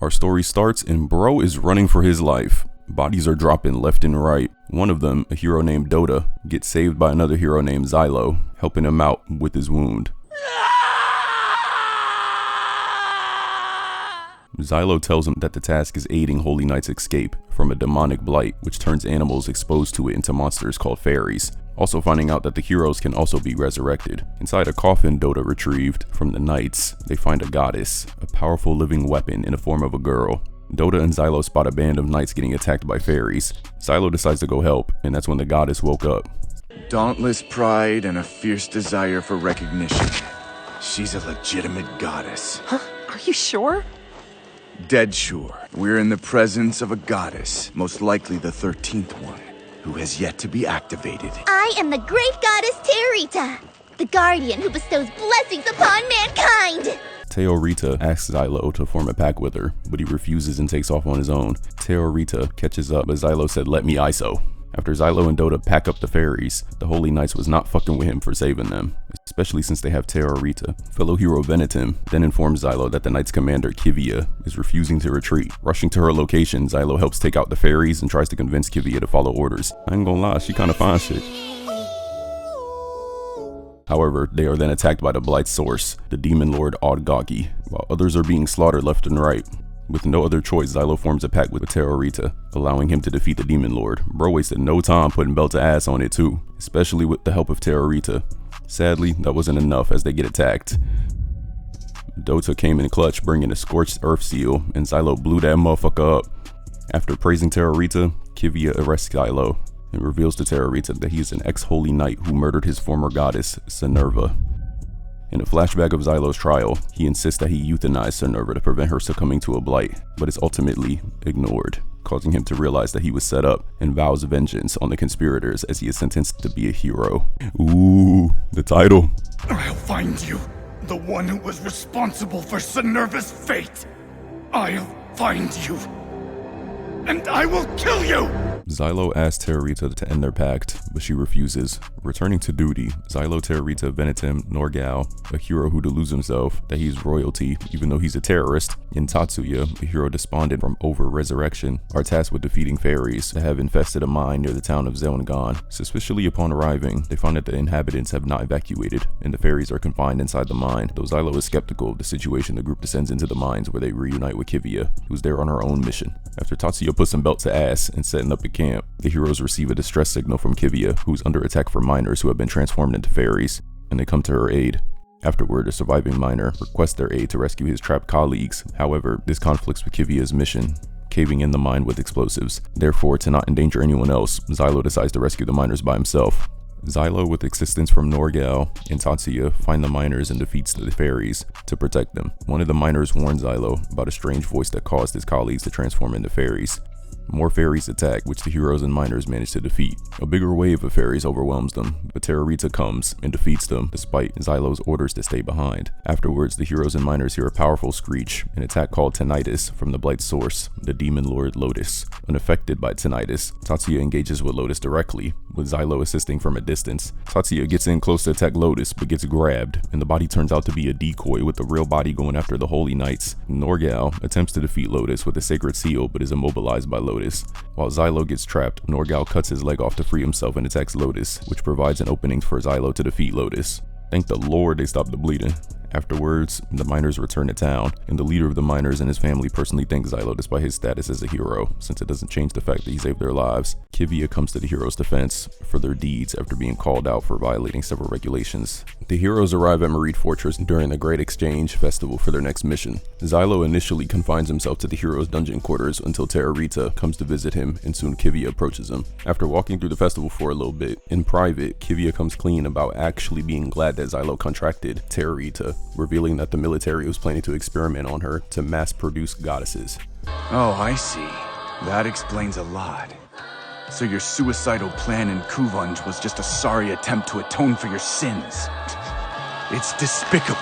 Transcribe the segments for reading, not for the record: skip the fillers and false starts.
Our story starts and bro is running for his life. Bodies are dropping left and right. One of them, a hero named Dota, gets saved by another hero named Xylo, helping him out with his wound. Xylo tells him that the task is aiding Holy Knight's escape from a demonic blight, which turns animals exposed to it into monsters called fairies. Also finding out that the heroes can also be resurrected. Inside a coffin Dota retrieved from the knights, they find a goddess, a powerful living weapon in the form of a girl. Dota and Xylo spot a band of knights getting attacked by fairies. Xylo decides to go help, and that's when the goddess woke up. Dauntless pride and a fierce desire for recognition. She's a legitimate goddess. Huh? Are you sure? Dead sure. We're in the presence of a goddess, most likely the 13th one, who has yet to be activated. I am the great goddess Teorita, the guardian who bestows blessings upon mankind! Teorita asks Xylo to form a pact with her, but he refuses and takes off on his own. Teorita catches up, but Xylo said, "Let me ISO." After Xylo and Dota pack up the fairies, the Holy Knights was not fucking with him for saving them, especially since they have Teorita. Fellow hero Venetim then informs Xylo that the Knights' commander Kivia is refusing to retreat. Rushing to her location, Xylo helps take out the fairies and tries to convince Kivia to follow orders. I ain't gonna lie, she kinda fine shit. However, they are then attacked by the Blight's source, the demon lord Odgagi, while others are being slaughtered left and right. With no other choice, Xylo forms a pact with Teorita, allowing him to defeat the demon lord. Bro wasted no time putting belt to ass on it too, especially with the help of Teorita. Sadly, that wasn't enough as they get attacked. Dota came in clutch, bringing a scorched earth seal, and Xylo blew that motherfucker up. After praising Teorita, Kivia arrests Xylo and reveals to Teorita that he is an ex-holy knight who murdered his former goddess, Sinerva. In a flashback of Xylo's trial, he insists that he euthanized Sinerva to prevent her succumbing to a blight, but is ultimately ignored, causing him to realize that he was set up and vows vengeance on the conspirators as he is sentenced to be a hero. Ooh, the title. I'll find you, the one who was responsible for Sinerva's fate. I'll find you, and I will kill you! Xylo asks Teorita to end their pact, but she refuses. Returning to duty, Xylo, Teorita, Venetim, Norgal, a hero who deludes himself that he's royalty even though he's a terrorist, and Tatsuya, a hero despondent from over-resurrection, are tasked with defeating fairies that have infested a mine near the town of Zelngon. Suspiciously upon arriving, they find that the inhabitants have not evacuated, and the fairies are confined inside the mine. Though Xylo is skeptical of the situation, the group descends into the mines where they reunite with Kivia, who's there on her own mission. After Tatsuya puts some belt to ass and setting up a camp, the heroes receive a distress signal from Kivia, who's under attack from miners who have been transformed into fairies, and they come to her aid. Afterward, a surviving miner requests their aid to rescue his trapped colleagues. However, this conflicts with Kivia's mission, caving in the mine with explosives. Therefore, to not endanger anyone else, Xylo decides to rescue the miners by himself. Xylo, with assistance from Norgal and Tatsuya, find the miners and defeats the fairies to protect them. One of the miners warns Xylo about a strange voice that caused his colleagues to transform into fairies. More fairies attack, which the heroes and miners manage to defeat. A bigger wave of fairies overwhelms them, but Teorita comes and defeats them despite Xylo's orders to stay behind. Afterwards, the heroes and miners hear a powerful screech, an attack called Tinnitus from the Blight's source, the demon lord Lotus. Unaffected by Tinnitus, Tatsuya engages with Lotus directly, with Xylo assisting from a distance. Tatsuya gets in close to attack Lotus, but gets grabbed, and the body turns out to be a decoy with the real body going after the Holy Knights. Norgal attempts to defeat Lotus with a sacred seal, but is immobilized by Lotus. While Xylo gets trapped, Norgal cuts his leg off to free himself and attacks Lotus, which provides an opening for Xylo to defeat Lotus. Thank the Lord they stopped the bleeding. Afterwards, the miners return to town, and the leader of the miners and his family personally thanks Xylo despite his status as a hero, since it doesn't change the fact that he saved their lives. Kivia comes to the heroes' defense for their deeds after being called out for violating several regulations. The heroes arrive at Marite Fortress during the Great Exchange Festival for their next mission. Xylo initially confines himself to the heroes' dungeon quarters until Teorita comes to visit him, and soon Kivia approaches him. After walking through the festival for a little bit, in private, Kivia comes clean about actually being glad that Xylo contracted Teorita, revealing that the military was planning to experiment on her to mass-produce goddesses. Oh, I see. That explains a lot. So your suicidal plan in Kuvunj was just a sorry attempt to atone for your sins. It's despicable,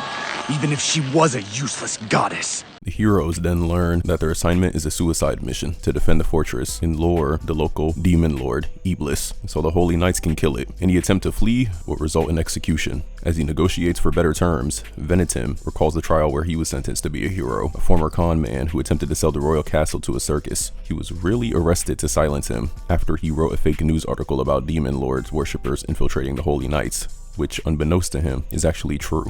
even if she was a useless goddess. The heroes then learn that their assignment is a suicide mission to defend the fortress and lure the local demon lord, Iblis, so the Holy Knights can kill it. Any attempt to flee will result in execution. As he negotiates for better terms, Venetim recalls the trial where he was sentenced to be a hero, a former con man who attempted to sell the royal castle to a circus. He was really arrested to silence him after he wrote a fake news article about demon lords worshippers infiltrating the Holy Knights, which, unbeknownst to him, is actually true.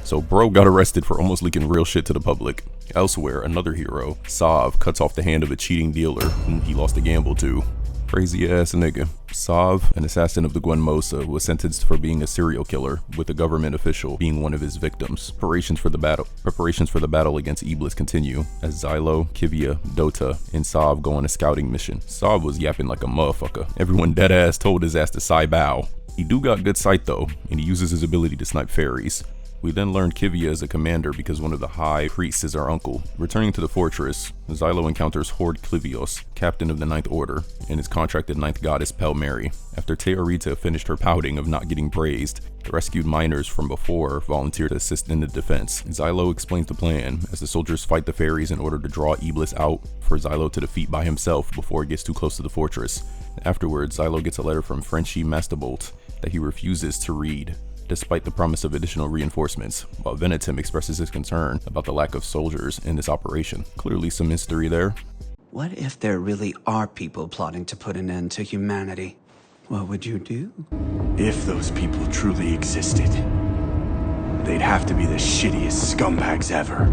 So bro got arrested for almost leaking real shit to the public. Elsewhere, another hero, Sav, cuts off the hand of a cheating dealer whom he lost a gamble to. Crazy ass nigga. Sav, an assassin of the Gwen Mosa, was sentenced for being a serial killer, with a government official being one of his victims. Preparations for the battle against Iblis continue as Xylo, Kivia, Dota, and Sav go on a scouting mission. Sav was yapping like a motherfucker. Everyone deadass told his ass to sai bow. He do got good sight though, and he uses his ability to snipe fairies. We then learned Kivia is a commander because one of the high priests is her uncle. Returning to the fortress, Xylo encounters Horde Clivios, captain of the Ninth Order, and his contracted ninth goddess Pelmeri. After Teorita finished her pouting of not getting praised, the rescued miners from before volunteered to assist in the defense. Xylo explains the plan as the soldiers fight the fairies in order to draw Iblis out for Xylo to defeat by himself before it gets too close to the fortress. Afterwards, Xylo gets a letter from Frenchie Masterbolt that he refuses to read, despite the promise of additional reinforcements, while Venetim expresses his concern about the lack of soldiers in this operation. Clearly some mystery there. What if there really are people plotting to put an end to humanity? What would you do? If those people truly existed, they'd have to be the shittiest scumbags ever.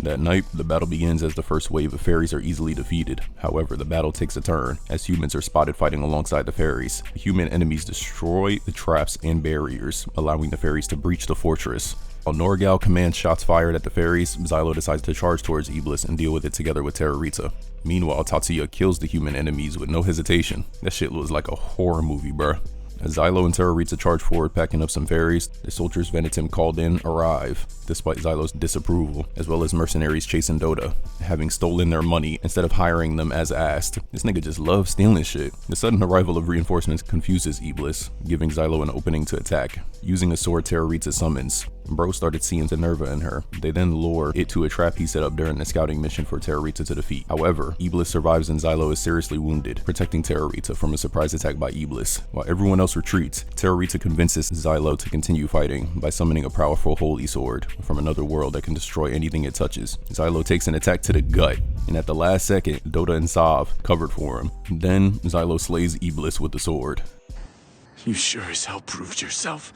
That night, the battle begins as the first wave of fairies are easily defeated. However, the battle takes a turn as humans are spotted fighting alongside the fairies. The human enemies destroy the traps and barriers, allowing the fairies to breach the fortress. While Norgal commands shots fired at the fairies, Xylo decides to charge towards Iblis and deal with it together with Terrorita. Meanwhile, Tatsuya kills the human enemies with no hesitation. That shit was like a horror movie, bruh. As Xylo and Terrorita charge forward packing up some fairies, the soldiers Venetim called in arrive, despite Xylo's disapproval, as well as mercenaries chasing Dota, having stolen their money instead of hiring them as asked. This nigga just loves stealing shit. The sudden arrival of reinforcements confuses Iblis, giving Xylo an opening to attack. Using a sword Terrorita summons, bro started seeing Zenerva in her. They then lure it to a trap he set up during the scouting mission for Terrorita to defeat. However, Iblis survives and Xylo is seriously wounded, protecting Terrorita from a surprise attack by Iblis. While everyone else retreats, Terrorita convinces Xylo to continue fighting by summoning a powerful holy sword from another world that can destroy anything it touches. Xylo takes an attack to the gut, and at the last second, Dota and Sav covered for him. Then Xylo slays Iblis with the sword. You sure as hell proved yourself.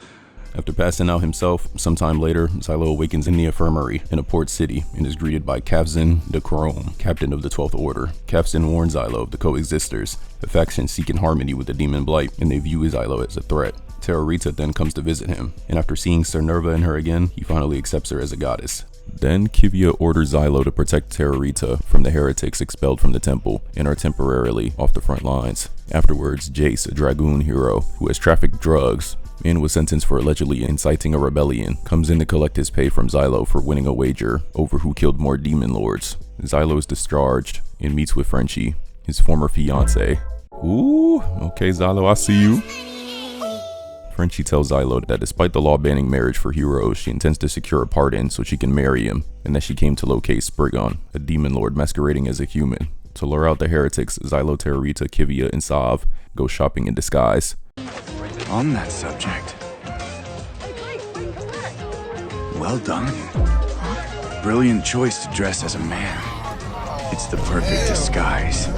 After passing out himself, sometime later, Xylo awakens in the infirmary in a port city and is greeted by Kavzin de Chrome, captain of the 12th Order. Kavzin warns Xylo of the coexisters, a faction seeking harmony with the Demon Blight, and they view Xylo as a threat. Terrorita then comes to visit him, and after seeing Zenerva in her again, he finally accepts her as a goddess. Then Kivia orders Xylo to protect Terrorita from the heretics expelled from the temple and are temporarily off the front lines. Afterwards, Jace, a dragoon hero who has trafficked drugs and was sentenced for allegedly inciting a rebellion, comes in to collect his pay from Xylo for winning a wager over who killed more demon lords. Xylo is discharged and meets with Frenchie, his former fiance. Ooh, okay Xylo, I see you. Frenchie tells Xylo that despite the law banning marriage for heroes, she intends to secure a pardon so she can marry him, and that she came to locate Spriggon, a demon lord masquerading as a human. To lure out the heretics, Xylo, Terrorita, Kivia, and Sav go shopping in disguise. On that subject. Well done. Brilliant choice to dress as a man. It's the perfect disguise.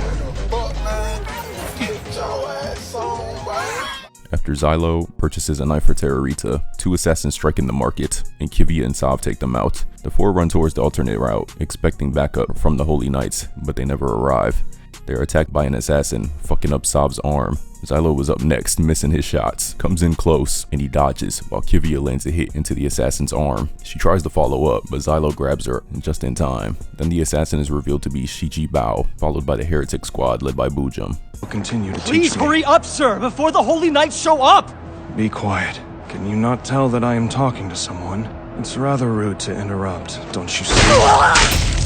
After Xylo purchases a knife for Terrorita, two assassins strike in the market, and Kivia and Sav take them out. The four run towards the alternate route, expecting backup from the Holy Knights, but they never arrive. They are attacked by an assassin, fucking up Sav's arm. Xylo was up next, missing his shots, comes in close, and he dodges, while Kivia lands a hit into the assassin's arm. She tries to follow up, but Xylo grabs her just in time. Then the assassin is revealed to be Shiji Bao, followed by the heretic squad led by Bujum. We'll continue to Please teach me. hurry up, sir, before the Holy Knights show up! Be quiet. Can you not tell that I am talking to someone? It's rather rude to interrupt, don't you see?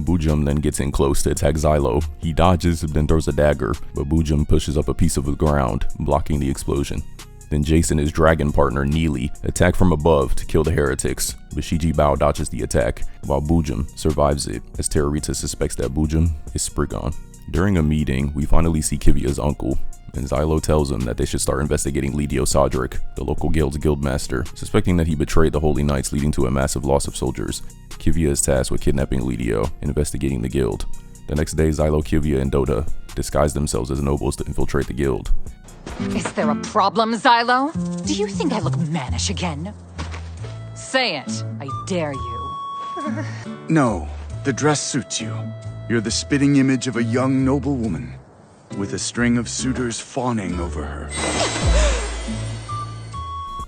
Bujum then gets in close to attack Xylo. He dodges, then throws a dagger, but Bujum pushes up a piece of the ground, blocking the explosion. Then Jace and his dragon partner Neely attack from above to kill the heretics, but Shiji Bao dodges the attack, while Bujum survives it, as Terrorita suspects that Bujum is Spriggan. During a meeting, we finally see Kivia's uncle, and Xylo tells him that they should start investigating Lidio Sodric, the local guild's guildmaster, suspecting that he betrayed the Holy Knights, leading to a massive loss of soldiers. Kivia is tasked with kidnapping Lidio and investigating the guild. The next day, Xylo, Kivia, and Dota disguise themselves as nobles to infiltrate the guild. Is there a problem, Xylo? Do you think I look mannish again? Say it, I dare you. No, the dress suits you. You're the spitting image of a young noble woman, with a string of suitors fawning over her.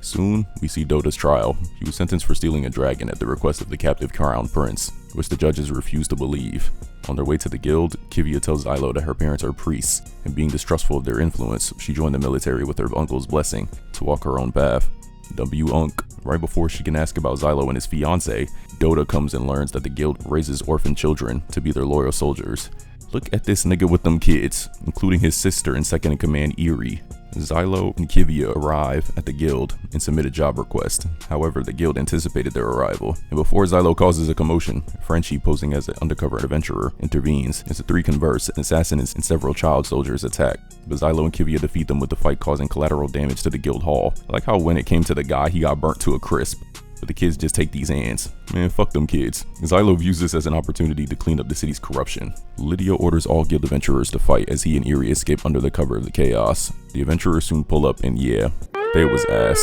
Soon, we see Dota's trial. He was sentenced for stealing a dragon at the request of the captive Crown Prince, which the judges refused to believe. On their way to the guild, Kivia tells Xylo that her parents are priests, and being distrustful of their influence, she joined the military with her uncle's blessing to walk her own path. W-Unk. Right before she can ask about Xylo and his fiancé, Dota comes and learns that the guild raises orphan children to be their loyal soldiers. Look at this nigga with them kids, including his sister and second-in-command Eerie. Xylo and Kivia arrive at the guild and submit a job request. However, the guild anticipated their arrival, and before Xylo causes a commotion, Frenchie, posing as an undercover adventurer, intervenes as the three converse, and assassins and several child soldiers attack. But Xylo and Kivia defeat them with the fight, causing collateral damage to the guild hall. I like how when it came to the guy, he got burnt to a crisp. But the kids just take these hands. Man, fuck them kids. Xylo views this as an opportunity to clean up the city's corruption. Lidio orders all guild adventurers to fight as he and Eerie escape under the cover of the chaos. The adventurers soon pull up and yeah, they was ass.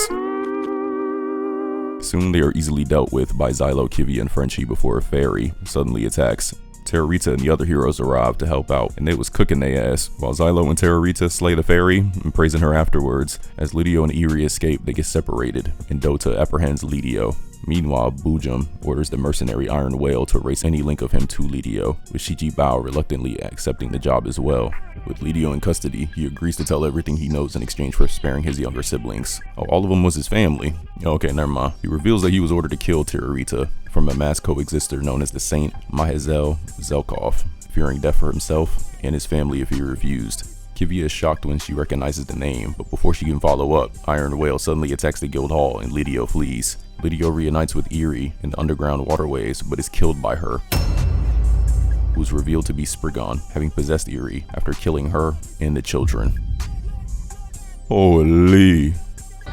Soon they are easily dealt with by Xylo, Kivia, and Frenchie before a fairy suddenly attacks. Terrorita and the other heroes arrive to help out, and they was cooking their ass. While Xylo and Terrorita slay the fairy and praising her afterwards, as Lidio and Eerie escape, they get separated, and Dota apprehends Lidio. Meanwhile, Bujum orders the mercenary Iron Whale to erase any link of him to Lidio, with Shiji Bao reluctantly accepting the job as well. With Lidio in custody, he agrees to tell everything he knows in exchange for sparing his younger siblings. Oh, all of them was his family. Okay, never mind. He reveals that he was ordered to kill Terrorita from a masked coexister known as the Saint Mahazel Zelkov, fearing death for himself and his family if he refused. Kivia is shocked when she recognizes the name, but before she can follow up, Iron Whale suddenly attacks the guild hall and Lidio flees. Lidio reunites with Eerie in the underground waterways, but is killed by her, who's revealed to be Spriggan, having possessed Eerie after killing her and the children. Holy.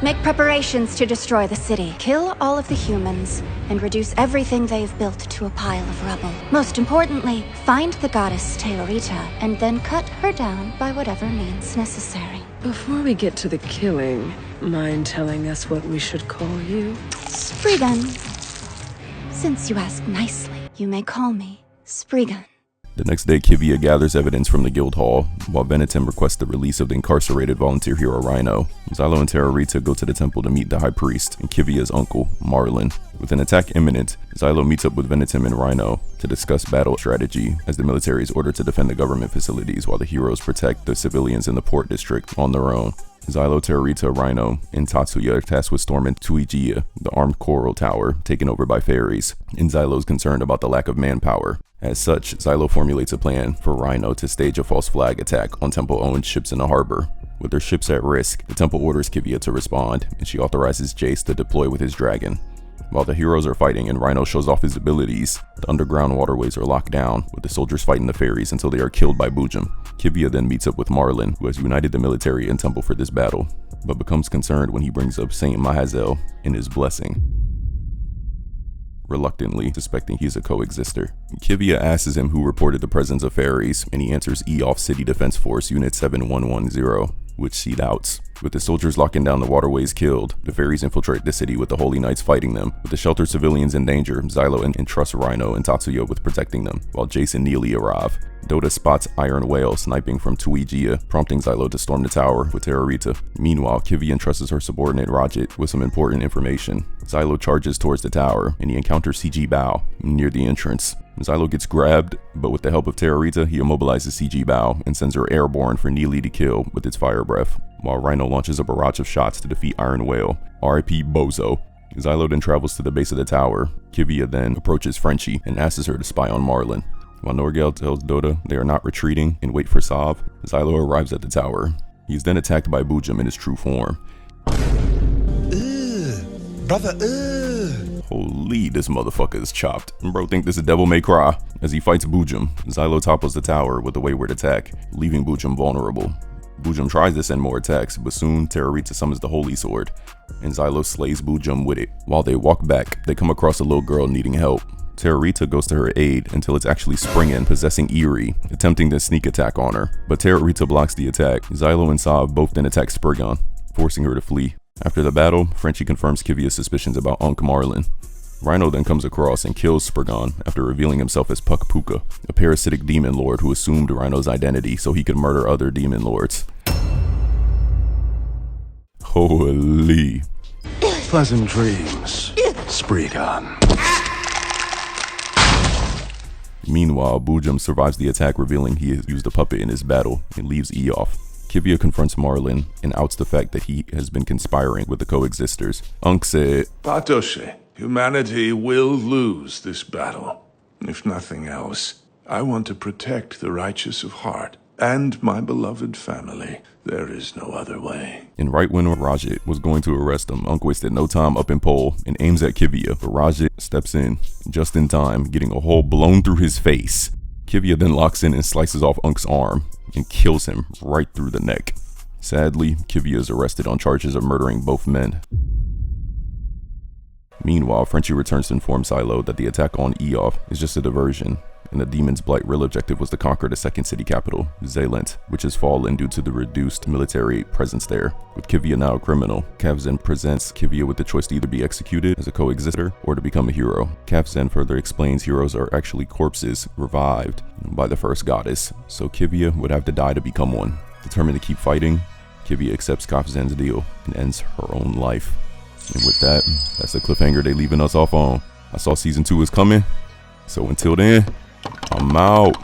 Make preparations to destroy the city. Kill all of the humans, and reduce everything they've built to a pile of rubble. Most importantly, find the goddess Terrorita, and then cut her down by whatever means necessary. Before we get to the killing, mind telling us what we should call you? Spriggan. Since you ask nicely, you may call me Spriggan. The next day, Kivia gathers evidence from the guild hall, while Venetim requests the release of the incarcerated volunteer hero Rhino. Xylo and Terrorita go to the temple to meet the high priest and Kivia's uncle, Marlin. With an attack imminent, Xylo meets up with Venetim and Rhino to discuss battle strategy, as the military is ordered to defend the government facilities while the heroes protect the civilians in the port district on their own. Xylo, Terrorita, Rhino, and Tatsuya are tasked with storming Tuigia, the armed coral tower taken over by fairies, and Xylo is concerned about the lack of manpower. As such, Xylo formulates a plan for Rhino to stage a false flag attack on Temple-owned ships in the harbor. With their ships at risk, the Temple orders Kivia to respond, and she authorizes Jace to deploy with his dragon. While the heroes are fighting and Rhino shows off his abilities, the underground waterways are locked down, with the soldiers fighting the fairies until they are killed by Bujum. Kivia then meets up with Marlin, who has united the military and Temple for this battle, but becomes concerned when he brings up Saint Mahazel and his blessing, reluctantly suspecting he's a coexister. Kivia asks him who reported the presence of fairies, and he answers Eof City Defense Force Unit 7110, which she doubts. With the soldiers locking down the waterways killed, the fairies infiltrate the city with the Holy Knights fighting them. With the sheltered civilians in danger, Xylo entrusts Rhino and Tatsuya with protecting them, while Jace and Neely arrive. Dota spots Iron Whale sniping from Tuigia, prompting Xylo to storm the tower with Terrorita. Meanwhile, Kivia entrusts her subordinate Rajit with some important information. Xylo charges towards the tower, and he encounters Shiji Bao near the entrance. Xylo gets grabbed, but with the help of Terrorita, he immobilizes Shiji Bao and sends her airborne for Neely to kill with its fire breath, while Rhino launches a barrage of shots to defeat Iron Whale. R.I.P. Bozo. Xylo then travels to the base of the tower. Kivia then approaches Frenchie and asks her to spy on Marlin. While Norgal tells Dota they are not retreating and wait for Sav, Xylo arrives at the tower. He is then attacked by Bujum in his true form. Brother, Holy, this motherfucker is chopped. Bro think this is Devil May Cry. As he fights Bujum, Xylo topples the tower with a wayward attack, leaving Bujum vulnerable. Bujum tries to send more attacks, but soon Terrorita summons the Holy Sword, and Xylo slays Bujum with it. While they walk back, they come across a little girl needing help. Terrorita goes to her aid until it's actually Springin possessing Eerie, attempting to sneak attack on her. But Terrorita blocks the attack. Xylo and Sav both then attack Spriggan, forcing her to flee. After the battle, Frenchie confirms Kivia's suspicions about Unc Marlin. Rhino then comes across and kills Spriggan after revealing himself as Puck Puka, a parasitic demon lord who assumed Rhino's identity so he could murder other demon lords. Holy. Pleasant dreams, Spriggan. Meanwhile, Bujum survives the attack, revealing he has used a puppet in his battle and leaves Eof. Kivia confronts Marlin and outs the fact that he has been conspiring with the coexisters. Unc said, Bartosze, humanity will lose this battle. If nothing else, I want to protect the righteous of heart and my beloved family. There is no other way. And right when Rajit was going to arrest him, Unc wasted no time up in pole and aims at Kivia, but Rajit steps in just in time, getting a hole blown through his face. Kivia then locks in and slices off Unc's arm and kills him right through the neck. Sadly, Kivia is arrested on charges of murdering both men. Meanwhile, Frenchie returns to inform Xylo that the attack on Eof is just a diversion, and the Demon's Blight real objective was to conquer the second city capital, Zealand, which has fallen due to the reduced military presence there. With Kivia now a criminal, Kavzen presents Kivia with the choice to either be executed as a coexister or to become a hero. Kavzen further explains heroes are actually corpses revived by the first goddess, so Kivia would have to die to become one. Determined to keep fighting, Kivia accepts Kavzen's deal and ends her own life. And with that, that's the cliffhanger they leaving us off on. I saw season 2 is coming, so until then, I'm out.